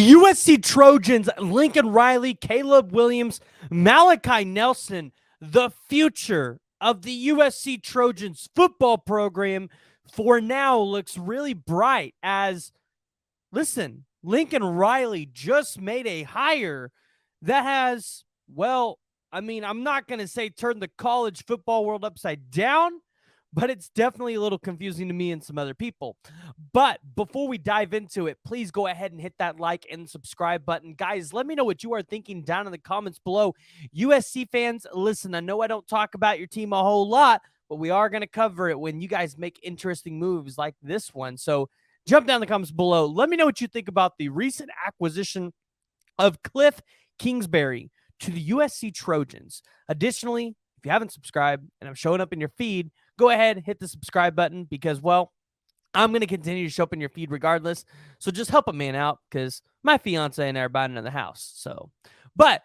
USC Trojans, Lincoln Riley, Caleb Williams, Malachi Nelson, the future of the USC Trojans football program for now looks really bright as, listen, Lincoln Riley just made a hire that has, well, I mean, I'm not going to say turn the college football world upside down, but it's definitely a little confusing to me and some other people. But before we dive into it, please go ahead and hit that like and subscribe button. Guys, let me know what you are thinking down in the comments below. USC fans, listen, I know I don't talk about your team a whole lot, but we are going to cover it when you guys make interesting moves like this one. So jump down in the comments below. Let me know what you think about the recent acquisition of Kliff Kingsbury to the USC Trojans. Additionally, if you haven't subscribed and I'm showing up in your feed, go ahead, hit the subscribe button because, well, I'm going to continue to show up in your feed regardless. So just help a man out because my fiance and I are buying another house. So, but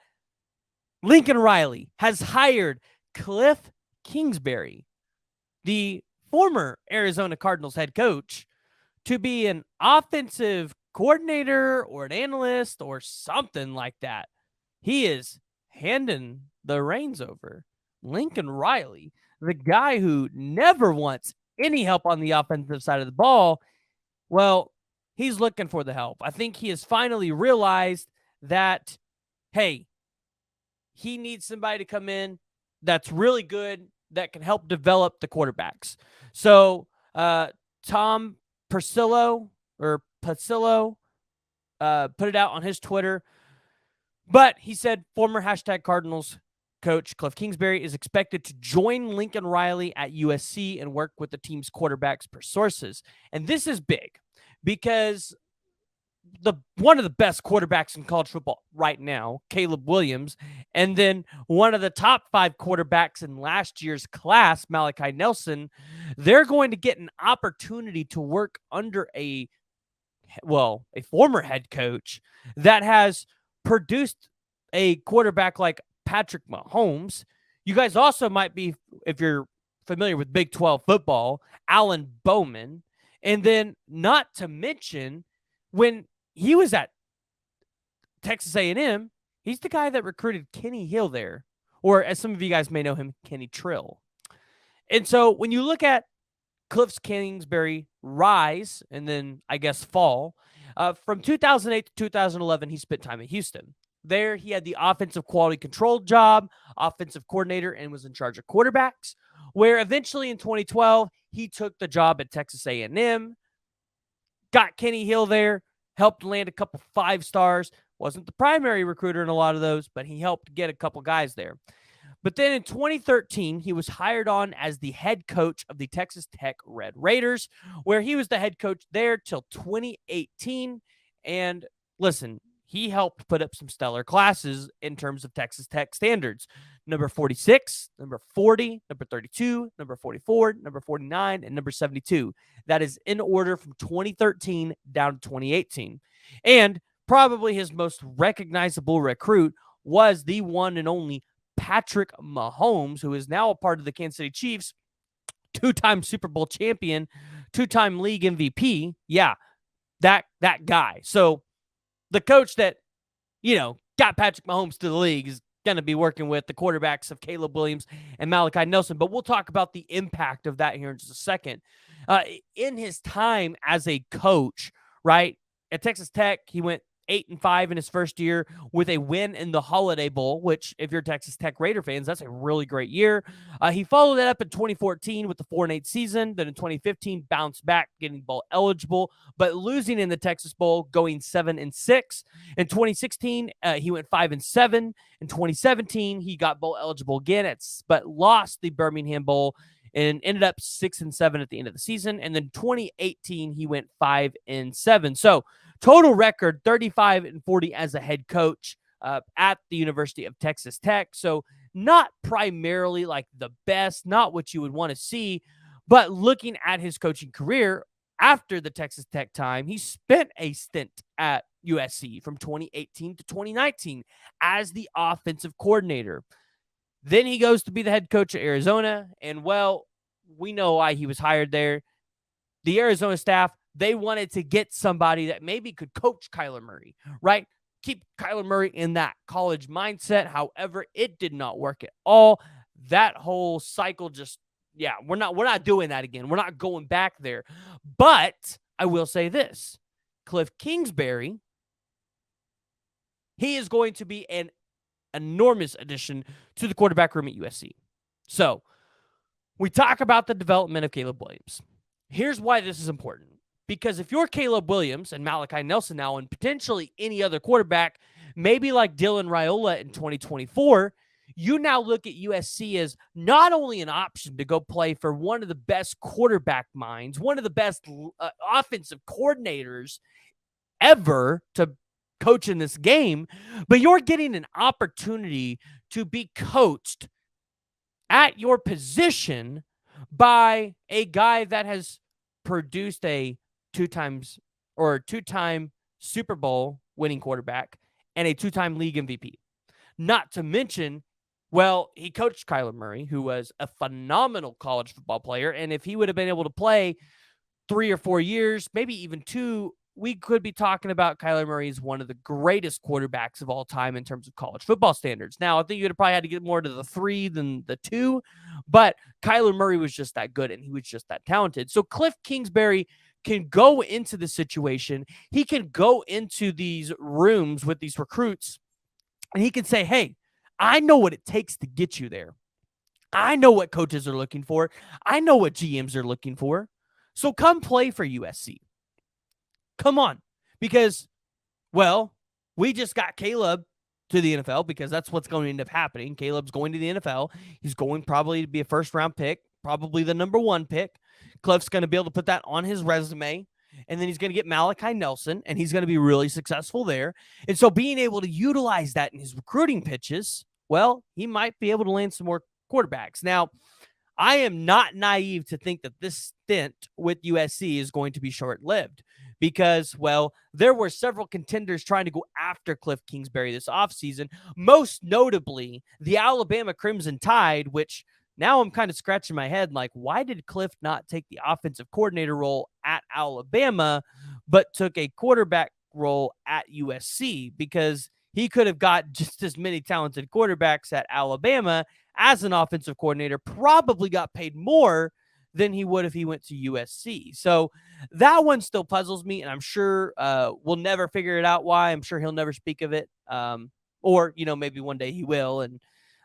Lincoln Riley has hired Kliff Kingsbury, the former Arizona Cardinals head coach, to be an offensive coordinator or an analyst or something like that. He is handing the reins over. Lincoln Riley, the guy who never wants any help on the offensive side of the ball, well, he's looking for the help. I think he has finally realized that, hey, he needs somebody to come in that's really good, that can help develop the quarterbacks. So Tom Pacillo put it out on his Twitter, but he said former #Cardinals coach Kliff Kingsbury is expected to join Lincoln Riley at USC and work with the team's quarterbacks per sources. And this is big because one of the best quarterbacks in college football right now, Caleb Williams, and then one of the top 5 quarterbacks in last year's class, Malachi Nelson, they're going to get an opportunity to work under a former head coach that has produced a quarterback like Patrick Mahomes. You guys also might be, if you're familiar with Big 12 football, Alan Bowman. And then not to mention, when he was at Texas A&M, he's the guy that recruited Kenny Hill there, or as some of you guys may know him, Kenny Trill. And so when you look at Kliff Kingsbury rise and then, I guess, fall, from 2008 to 2011, he spent time at Houston. There, he had the offensive quality control job, offensive coordinator, and was in charge of quarterbacks, where eventually in 2012, he took the job at Texas A&M, got Kenny Hill there, helped land a couple 5 stars, wasn't the primary recruiter in a lot of those, but he helped get a couple guys there. But then in 2013, he was hired on as the head coach of the Texas Tech Red Raiders, where he was the head coach there till 2018. And listen, he helped put up some stellar classes in terms of Texas Tech standards. Number 46, number 40, number 32, number 44, number 49, and number 72. That is in order from 2013 down to 2018. And probably his most recognizable recruit was the one and only Patrick Mahomes, who is now a part of the Kansas City Chiefs, 2-time Super Bowl champion, 2-time league MVP. Yeah, that guy. So the coach that, got Patrick Mahomes to the league is going to be working with the quarterbacks of Caleb Williams and Malachi Nelson. But we'll talk about the impact of that here in just a second. In his time as a coach, right, at Texas Tech, he went 8-5 in his first year with a win in the Holiday Bowl, which, if you're Texas Tech Raider fans, that's a really great year. He followed that up in 2014 with the 4-8 season. Then in 2015, bounced back, getting bowl eligible, but losing in the Texas Bowl, going 7-6. In 2016, he went 5-7. In 2017, he got bowl eligible again, but lost the Birmingham Bowl and ended up 6-7 at the end of the season. And then 2018, he went 5-7. So total record 35-40 as a head coach at the University of Texas Tech. So not primarily like the best, not what you would want to see, but looking at his coaching career after the Texas Tech time, he spent a stint at USC from 2018 to 2019 as the offensive coordinator. Then he goes to be the head coach at Arizona, and well, we know why he was hired there. The Arizona staff They wanted to get somebody that maybe could coach Kyler Murray, right? Keep Kyler Murray in that college mindset. However, it did not work at all. That whole cycle just, yeah, we're not doing that again. We're not going back there. But I will say this. Kliff Kingsbury, he is going to be an enormous addition to the quarterback room at USC. So, we talk about the development of Caleb Williams. Here's why this is important. Because if you're Caleb Williams and Malachi Nelson now and potentially any other quarterback, maybe like Dylan Raiola in 2024, you now look at USC as not only an option to go play for one of the best quarterback minds, one of the best offensive coordinators ever to coach in this game, but you're getting an opportunity to be coached at your position by a guy that has produced a two-time Super Bowl winning quarterback and a two-time league MVP. Not to mention, well, he coached Kyler Murray, who was a phenomenal college football player, and if he would have been able to play 3 or 4 years, maybe even 2, we could be talking about Kyler Murray as one of the greatest quarterbacks of all time in terms of college football standards. Now, I think you'd have probably had to get more to the 3 than the 2, but Kyler Murray was just that good and he was just that talented. So Kliff Kingsbury can go into the situation. He can go into these rooms with these recruits and he can say, hey, I know what it takes to get you there. I know what coaches are looking for. I know what GMs are looking for. So come play for USC. Come on, because, well, we just got Caleb to the NFL because that's what's going to end up happening. Caleb's going to the NFL. He's going probably to be a first-round pick, probably the number 1 pick. Kliff's going to be able to put that on his resume, and then he's going to get Malachi Nelson, and he's going to be really successful there. And so being able to utilize that in his recruiting pitches, well, he might be able to land some more quarterbacks. Now, I am not naive to think that this stint with USC is going to be short-lived because, well, there were several contenders trying to go after Kliff Kingsbury this offseason, most notably the Alabama Crimson Tide, which now I'm kind of scratching my head like, why did Kliff not take the offensive coordinator role at Alabama but took a quarterback role at USC? Because he could have got just as many talented quarterbacks at Alabama as an offensive coordinator, probably got paid more than he would if he went to USC. So that one still puzzles me, and I'm sure we'll never figure it out why. I'm sure he'll never speak of it. Or, maybe one day he will, and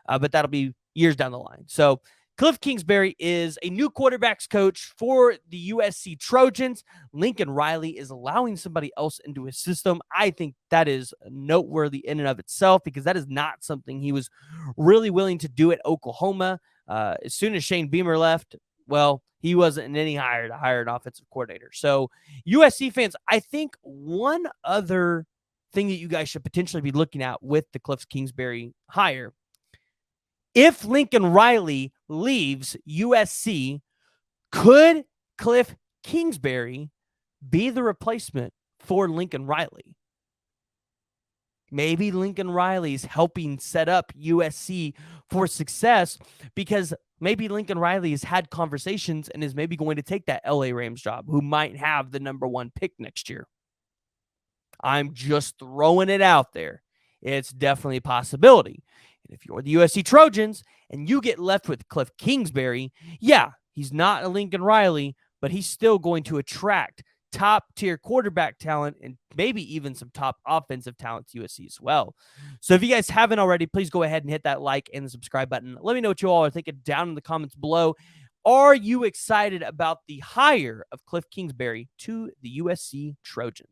but that'll be years down the line. So Kliff Kingsbury is a new quarterbacks coach for the USC Trojans. Lincoln Riley is allowing somebody else into his system. I think that is noteworthy in and of itself because that is not something he was really willing to do at Oklahoma. As soon as Shane Beamer left, well, he wasn't any higher to hire an offensive coordinator. So USC fans, I think one other thing that you guys should potentially be looking at with the Kliff Kingsbury hire, if Lincoln Riley leaves USC, could Kliff Kingsbury be the replacement for Lincoln Riley? Maybe Lincoln Riley's helping set up USC for success because maybe Lincoln Riley has had conversations and is maybe going to take that LA Rams job, who might have the number 1 pick next year. I'm just throwing it out there. It's definitely a possibility. And if you're the USC Trojans and you get left with Kliff Kingsbury, yeah, he's not a Lincoln Riley, but he's still going to attract top-tier quarterback talent and maybe even some top offensive talent to USC as well. So if you guys haven't already, please go ahead and hit that like and the subscribe button. Let me know what you all are thinking down in the comments below. Are you excited about the hire of Kliff Kingsbury to the USC Trojans?